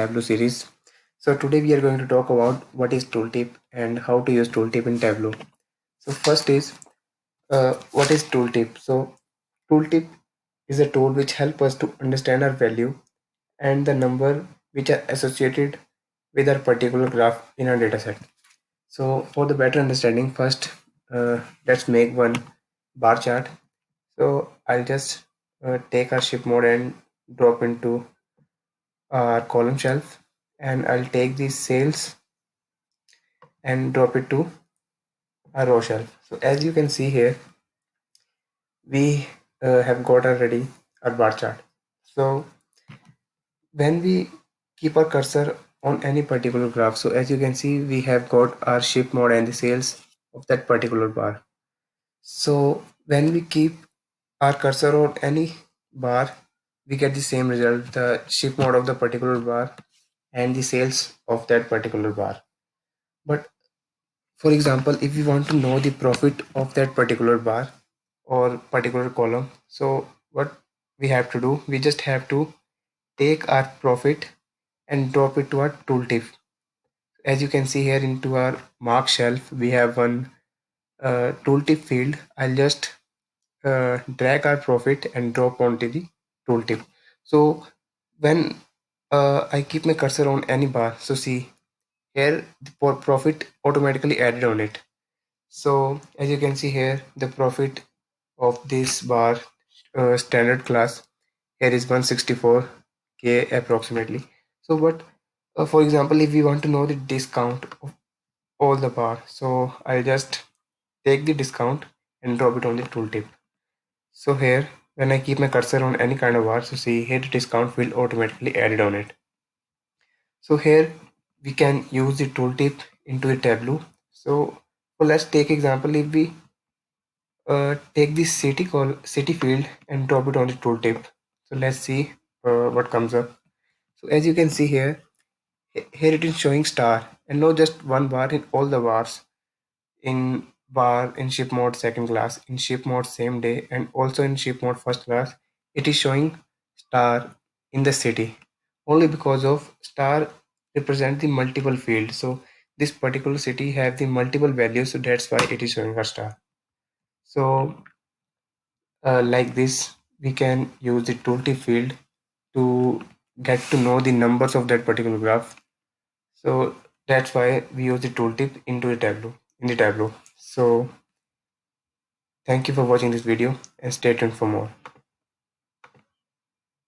Tableau series. So today we are going to talk about what is Tooltip and how to use Tooltip in Tableau. So first is what is Tooltip? So Tooltip is a tool which helps us to understand our value and the number which are associated with our particular graph in our dataset. So for the better understanding, first let's make one bar chart. So I'll just take our ship mode and drop into our column shelf, and I'll take the sales and drop it to a row shelf. So as you can see here, we have got already our bar chart. So when we keep our cursor on any particular graph, so as you can see, we have got our ship mode and the sales of that particular bar. So when we keep our cursor on any bar, we get the same result, the ship mode of the particular bar and the sales of that particular bar. But for example, if we want to know the profit of that particular bar or particular column, so what we have to do, we just have to take our profit and drop it to our tooltip. As you can see here into our mark shelf, we have one tooltip field. I'll just drag our profit and drop onto the tooltip. So when I keep my cursor on any bar, so see here the profit automatically added on it. So as you can see here, the profit of this bar standard class here is 164k approximately. So but for example, if we want to know the discount of all the bar, so I'll just take the discount and drop it on the tooltip. So here when I keep my cursor on any kind of bar, so see here the discount will automatically added on it. So here we can use the tooltip into the Tableau. So let's take example, if we take the city field and drop it on the tooltip. So let's see what comes up. So as you can see here, here it is showing star and not just one bar, in all the bars, in bar, in ship mode second class, in ship mode same day, and also in ship mode first class. It is showing star in the city only because of star represent the multiple field. So this particular city have the multiple values, so that's why it is showing a star. So like this, we can use the tooltip field to get to know the numbers of that particular graph. So that's why we use the tooltip into the Tableau in the Tableau. So thank you for watching this video and stay tuned for more.